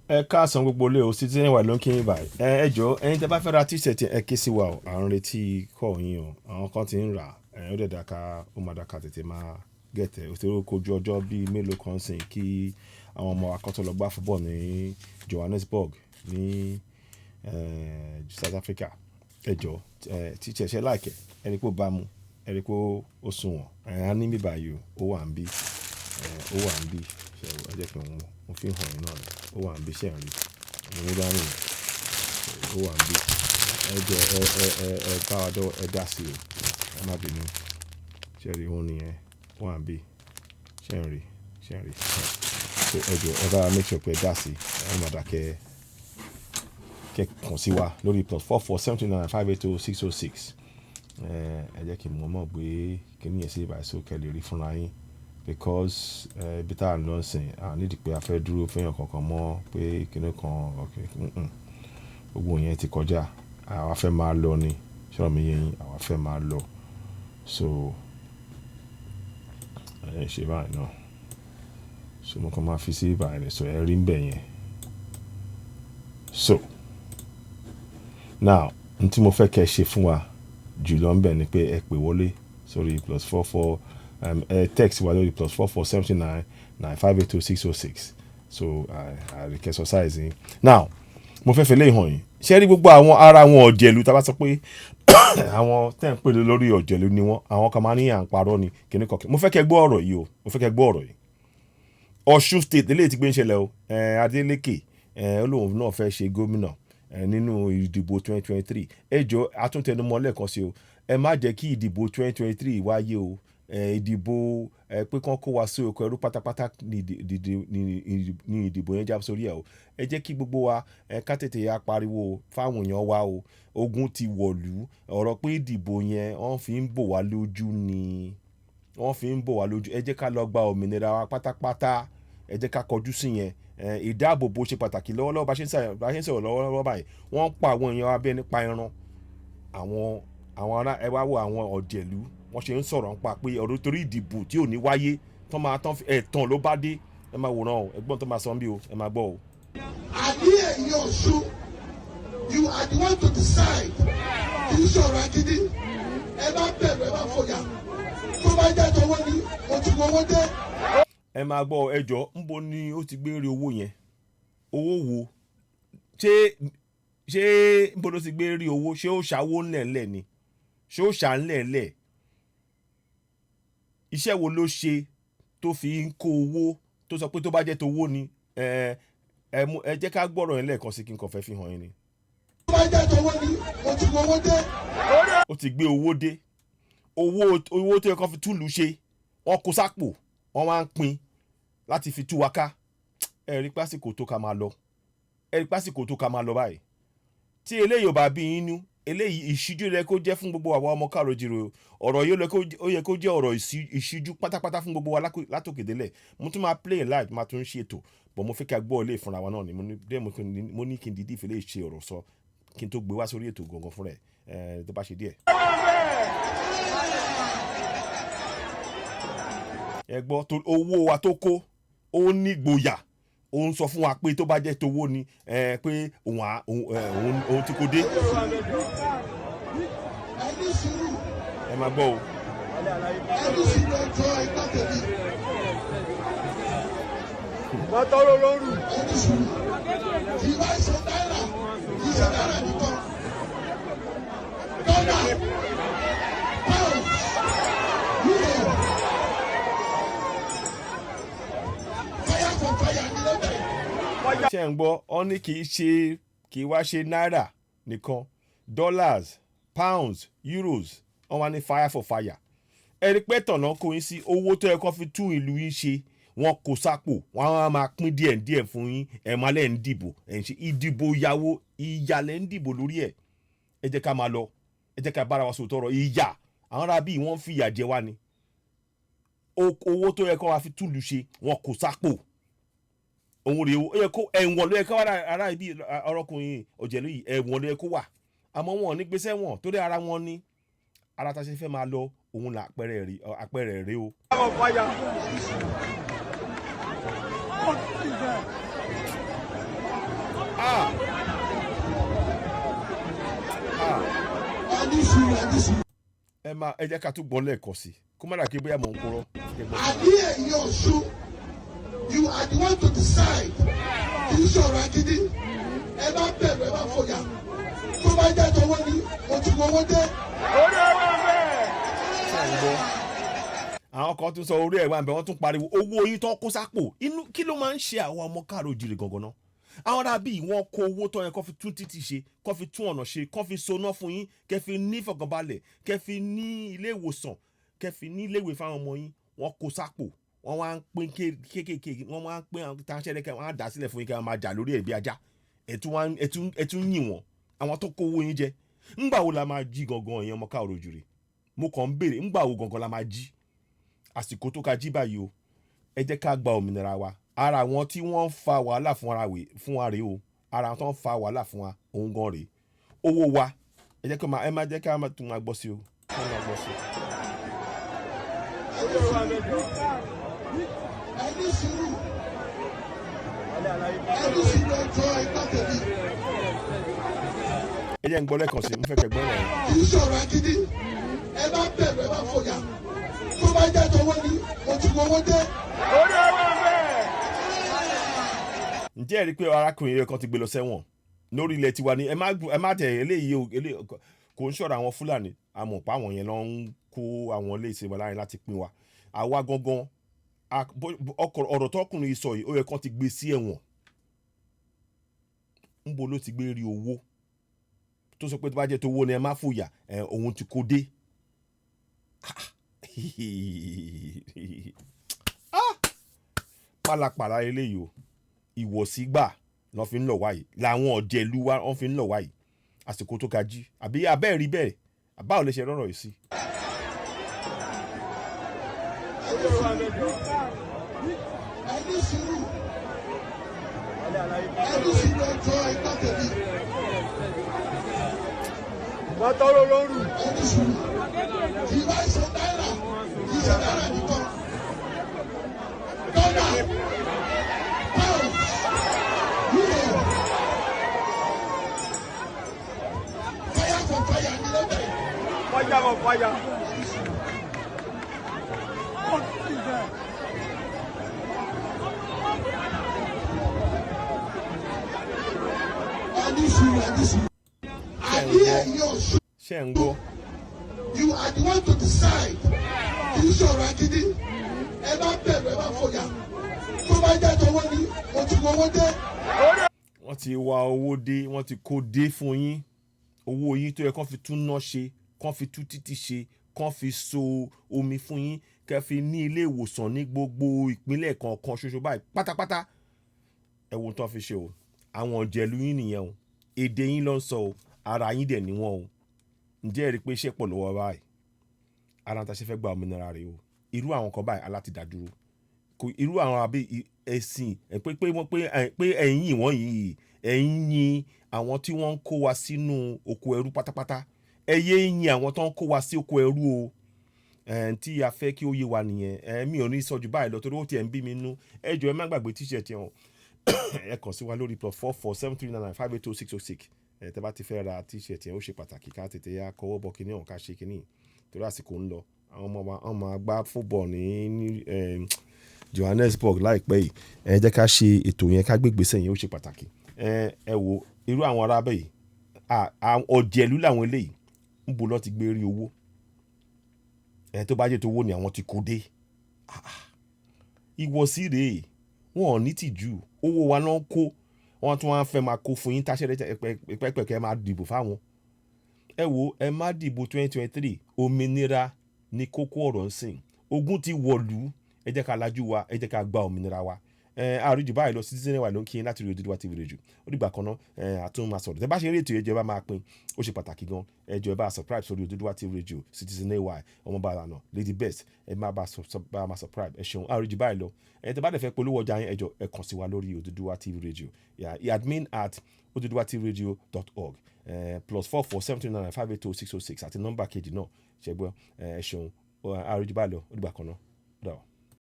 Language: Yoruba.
ẹ káàsán gbogbo lé o citizen wà ló ń kí yín báyìí ẹ jọ̀ọ́ ẹ̀yin tẹ́ bá fẹ́ ra t-shirt ẹ ké sí wa o à ń retí kọ́ yín o àwọn kan ti ń rà ó dẹ̀ dáka ó máa dáka tètè máa gẹ̀tẹ̀ òtún kojú ọjọ́ bíi mélòó kan sìn kí àwọn ọmọ akọ́tọ̀ lọ gbá football ní Johannesburg ní South Africa ẹ jọ̀ọ́ t-shirt ṣe láìkẹ́ ẹni kó bá mu ẹni kó ó sunwọ̀n á ní mi báyìí ó wà ń bí ẹ jẹ́ kí mo fi hàn yín náà ni ó wà ń bí iṣẹ́ rí mo dání ó wà ń bí ẹ jẹ́ ẹ bá wa dọ́ ẹ dá sí o ẹ má bínú ṣe rí òun nìyẹn ó wà ń bí ṣe ń rí ẹ jẹ́ ẹ bá make sure pé ẹ dá sí ẹ má dà kẹ́ kàn sí wa lórí +44 79 582 606 ẹ jẹ́ kí n mọ̀ gbé kíní yẹn sí ìbáṣọ kẹ́lẹ́ rí fúnra yín because bí tá a lọ sìn à nídìí pé a fẹ́ dúró fẹ́yàn kankan mọ́ pé kíní kan gbogbo yẹn ti kọjá àwa fẹ́ máa lọ ni ṣọ́ọ̀ mi yẹn àwa fẹ́ máa lọ so ṣe báyìí náà so mo kàn máa fi sí ìbáyìí so ẹ rí ń bẹ̀ yẹn so now n tí mo fẹ́ kẹ́ ṣe fún wa jùlọ ń bẹ̀ ni pé ẹ pè wọlé sórí +44 text wa lórí +44 79 582 606 so I can exercise yín now mo fẹ́ lè hàn yín ṣé rí gbogbo àwọn ara wọn ọ̀jẹ̀lú tá a bá sọ pé àwọn tẹ́ ń pè lórí ọ̀jẹ̀lú ni wọ́n àwọn kan máa ní à ń parọ́ ni kíní kọ̀ọ̀kan mo fẹ́ kẹ́ gbọ́ ọ̀rọ̀ yìí o mo fẹ́ kẹ́ gbọ́ ọ̀rọ̀ yìí Ọ̀ṣun state eléyìí ti gbé ń ṣẹlẹ̀ o Adeleke olóhùn náà fẹ́ ṣe gómìnà nínú ìdìbò 2023 ẹ jọ̀ọ́ àtúntẹnumọ́ lẹ́ẹ̀kan sí o ẹ má jẹ́ kí ìdìbò 2023 wáyé o ìdìbò pé kán kó wa sí oko ẹrú pátápátá ní ìdìbò yẹn já sórí ẹ o ẹ jẹ́ kí gbogbo wa ká tètè ya pariwo fáwọn èèyàn wa o ogun ti wọ̀lú ọ̀rọ̀ pé ìdìbò yẹn wọ́n fi ń bò wá lójú ni wọ́n fi ń bò wá lójú ẹ jẹ́ ká lọ gba òmìnira wa pátápátá ẹ jẹ́ ká kọjú sí yẹn ìdáàbòbò ṣe pàtàkì lọ́wọ́lọ́wọ́ bá ṣe ń sọ̀rọ̀ lọ́wọ́lọ́wọ́ báyìí wọ́n ń pa àwọn èèyàn abẹ́ nípa ẹran àwọn ará ẹ wá wo àwọn ọ̀jẹ̀lú wọ́n ṣe ń sọ̀rọ̀ nípa pé ọ̀rọ̀ torí ìdìbò tí ò ní wáyé tán máa tán ẹ̀tàn ló bá dé ẹ máa wòran o ẹgbọ́n tó máa sọ ń bí o ẹ máa gbọ́ o. àní ẹ̀yin Ọ̀ṣun you are the one to decide kì í sọ̀rọ̀ agídí ẹ bá bẹ̀rù ẹ bá fòyà tó bá jẹ́ tọwọ́ ni o ti wọ́wọ́ dé. ẹ máa gbọ́ ẹjọ́ ńbo ni ó ti gbé rí owó yẹn owó wo ṣé ńbo ló ti gbé rí owó ṣé ó ṣàwó ńlẹ̀ńlẹ̀ ni ṣé ó ṣà ńlẹ̀ńlẹ̀ iṣẹ́ wo ló ṣe tó fi ń kó owó tó sọ pé tó bá jẹ́ tówó ni ẹ jẹ́ ká gbọ́rọ̀ yẹn lẹ́ẹ̀kan sí kí n kàn fẹ́ fi hàn yín ni. tó bá jẹ́ tówó ni o ti wọ́wọ́ dé. ó ti gbé owó dé owó tó yẹ kán fi túlù ṣe wọ́n kó sápò wọ́n máa ń pín láti fi tú wa ká ẹ̀rí pásìkò tó ká máa lọ báyìí tí eléyìí ò bá bí yín nú eléyìí ìṣíjú rẹ kó jẹ́ fún gbogbo àwọn ọmọ Kaaro Ojiire ọ̀rọ̀ yìí ó yẹ kó jẹ́ ọ̀rọ̀ ìṣíjú pátápátá fún gbogbo wa látòkè délẹ̀ mo tún máa play live máa tún ṣe ètò bọ̀ mo fẹ́ kí a gbọ́ ilé ìfúnra wa náà ni mo ní kí n dídí ìfẹ́lẹ́ ṣe ọ̀rọ̀ sọ kí n tó gbé wá sórí ètò gangan fún rẹ̀ tó bá ṣe díẹ̀. ẹ gbọ́ owó wa tó kó ó ní gboyà ó ń sọ fún wa pé tó bá jẹ́ tówó ni pé òun ti kó dé. ẹ máa gbọ́ o. wọ́n tọrọ lóru. ìwà ìṣe náírà ìṣe náírà nìkan. dọ́là pound euro. fire for fire ní lọ́bẹ̀. ṣé ń gbọ́ ọ ní kì í wá ṣe náírà nìkan dollars pounds euros wọ́n wá ní fire for fire ẹni pẹ́ tọ̀nà kó yín sí owó tó yẹ kó fi tún ìlú yín ṣe wọ́n kó sápò wọ́n á máa pín díẹ̀ fún yín ẹ̀ máa lẹ́ ń dìbò ẹ̀ ń ṣe ìdìbò ìyàwó ìyàlẹ̀ ń dìbò lórí ẹ̀ ẹ jẹ́ ká máa lọ ẹ jẹ́ ká bára wa sòtọ́ ọ̀rọ̀ ìyà àwọn ará bíi wọ́n fi ìyà jẹ wá ni owó tó yẹ kó wá fi túlù ṣe wọ́n kó sápò òun rèé ó yẹ kó ẹ̀wọ̀n ló yẹ ká wá ara ibi ọ̀rọ̀kùnrin ọ̀jẹ̀lú yìí ẹ̀wọ̀n ló yẹ kó wà àmọ́ wọn ò ní gbèsè wọn torí ara wọn ní ara ta ṣe fẹ́ máa lọ òun là àpẹẹrẹ rèé o. ẹ jẹ́ ká tún gbọ́ lẹ́ẹ̀kan sí kó má dàgbé bóyá mò ń kúrọ́. àní ẹ̀yin Ọ̀ṣun you are the one to decide kì í sọ̀rọ̀ agídí ẹ bá bẹ̀rù ẹ bá fòyà tó bá jẹ́ tọwọ́ ni mo ti wọ owó dé. àwọn kan tún sọ orí ẹ̀ wá ń bẹ wọ́n tún pariwo owó yín tó kó sápò inú kí ló máa ń ṣe àwọn ọmọ Káàárọ̀ Oòjíire gangan náà àwọn arábí wọn kó owó tó yẹ kó fi tún títì ṣe kó fi tún ọ̀nà ṣe kó fi soná fún yín kẹ́ fi ní ìfọ̀kànbalẹ̀ kẹ́ fi ní ilé ìwòsàn kẹ́ fi ní ilé ìwé fáwọn ọmọ yín wọ́n kó sápò wọ́n wá ń pín kéékèèké wọ́n wá ń pín àwọn táṣẹ́lẹ́kẹ́ wọ́n á dà sílẹ̀ fún yín kẹ́ wọ́n máa jà lórí ẹ̀ bí ajá ẹ̀tún yìn wọ́n àwọn tó kó owó yín jẹ ńgbà wo la máa jí gangan ìyẹn ọmọ Káàárọ̀ Oòjíire mo kàn ń béèrè ńgbà wo gangan la máa jí àsìkò tó ká jí báyìí o ẹ jẹ́ ká gba òmìnira wa ara àwọn tí wọ́n ń fa wàhálà fún wa rèé o ara àwọn tó ń fa wàhálà fún wa òun gan rèé owó wa ẹ jẹ́ ká ẹ má jẹ́ ká tún máa gbọ́ sí o ká máa gbọ́ sí. ẹni sùúrù ẹjọ́ ẹgbẹ́ tẹ̀lé. ẹ jẹ́ ń gbọ́ lẹ́ẹ̀kan sí mo fẹ́ kẹ́ gbọ́ rẹ̀. kì í sọ̀rọ̀ agídí ẹ bá bẹ̀rù ẹ bá fòyà tó bá jẹ́ tọwọ́ ni mo ti wọ owó dé. ǹjẹ́ ẹ rí i pé arákùnrin rẹ̀ kan ti gbé lọ sẹ́wọ̀n lórí ilẹ̀ tiwa ni ẹ má tẹ̀ eléyìí kò ń ṣọ̀rọ̀ àwọn Fúlàní amọ̀pá àwọn yẹn lọ ń kó àwọn ilé ìsinmi láàrin láti pín wa àwa gangan ọ̀rọ̀ tọkùnrin sọ yìí ó yẹ kán ti gbé sí ẹ̀wọ̀n ńbo ló ti gbé rí owó tó sọ pé tó bá jẹ́ tó owó ni ẹ má fòyà òun ti kó dé pálapàla eléyìí o ìwọ̀sí gbà lọ́ fi ń lọ̀ wáyìí làwọn ọ̀jẹ̀lú wa wọ́n fi ń lọ̀ wáyìí àsìkò tó ga jí àbí abẹ́ẹ̀ rí bẹ́ẹ̀ àbáwò lè ṣe rọ́rọ̀ yìí sí. ẹni sùúrù ẹjọ́ ẹgbẹ́ tẹ̀lé. wọ́n tọ́rọ lóru. ẹni sùúrù kì í bá ṣe náírà kì í ṣe náírà nìkan dọ́là pound euro fire for fire ní lọ́bẹ̀. fire for fire. ẹni sùúrù ẹni sùúrù àní ẹ̀yin Ọ̀ṣun. ṣé ń gbọ́. You are the one to decide. Kì í sọ̀rọ̀ agídí. Ẹ bá bẹ̀rù ẹ bá fòyà. Tó bá jẹ́ tọwọ́ ni mo ti wọ owó dé. wọ́n ti wá owó dé wọ́n ti kó dé fún yín owó yín tó yẹ kán fi tún ná ṣe kán fi tún títì ṣe kán fi so omi fún yín kẹ́ fi ní ilé ìwòsàn ní gbogbo ìpínlẹ̀ kọ̀ọ̀kan ṣoṣo báyìí pátápátá ẹ wo tán fi ṣe o àwọn ọ̀jẹ̀lú yín nìyẹn o èdè yín ló ń sọ o ara yín dẹ̀ níwọ̀n o ǹjẹ́ ẹ rí i pé iṣẹ́ pọ̀ lọ́wọ́ báyìí ara ta ṣe fẹ́ gba òmìnira rẹ̀ o irú àwọn kan báyìí aláti dá dúró kò irú àwọn àbí ẹ̀sìn pé ẹ̀yìn wọ́n yìí ẹ̀yìn yin àwọn tí wọ́n ń kó wa sínú oko ẹrú pátápátá ẹ̀yẹ yin àwọn tó ń kó wa sí oko ẹrú o tí a fẹ́ kí ó yé wa nìyẹn mi ò ní sọ jù báyìí lọ torí ó tiẹ̀ ń bí mi nú ẹ jọ̀ọ́ ẹ má gbàgbé tíṣẹ̀tì ẹ̀hún ẹ kàn sí wa lórí +4473995806 tẹ́ bá ti fẹ́ ra t-shirt yẹn ó ṣe pàtàkì ká tètè yá kọwọ́ bọ kíní ọ̀hún ká ṣe kíní torí àsìkò ń lọ àwọn ọmọ wa wọ́n máa gbá football ní Johannesburg láìpẹ́ yìí ẹ jẹ́ ká ṣe ètò yẹn ká gbé ìgbésẹ̀ yẹn ó ṣe pàtàkì ẹ wo irú àwọn arábẹ́ yìí ọ̀jẹ̀lú làwọn eléyìí ń bo lọ́ ti gbé rí owó tó bá jẹ́ tó owó ni àwọn ti kó dé ìwọ̀sí rèé wọn ò ní tìjú owó wa náà kó wọn tún wá fẹ́ máa kó fún yín táṣẹ́rẹ́ pẹ́pẹ́pẹ́ máa dìbò fáwọn ẹ wo ẹ má dìbò 2023 òmìnira ní kókó ọ̀rọ̀ ń sìn ogun ti wọ̀lú ẹ jẹ́ ká lajú wa ẹ jẹ́ ká gba òmìnira wa àríjù báyìí lọ Citizen wa ló ń kí yín láti rí Odùduwà TV Radio ó dìgbà kan náà àtún máa sọ̀rọ̀ tẹ́ bá ṣe eré ètò ẹjọ́ ẹ bá máa pín ó ṣe pàtàkì gan ẹjọ́ ẹ bá subscribe sórí Odùduwà TV Radio Citizen wa ọmọọba àlànà Lady Best ẹ má bá máa subscribe ẹ ṣeun àríjù báyìí lọ tẹ́ bá dẹ̀ fẹ́ polówó ọjà yín ẹjọ́ ẹ kàn sí wa lórí Odùduwà TV Radio admin@oduduwatv.org +447399580606 àti nọ́mbà kejì náà ṣẹgbẹ́ ẹ ṣeun àríjù báyìí lọ ó dìgbà kan náà.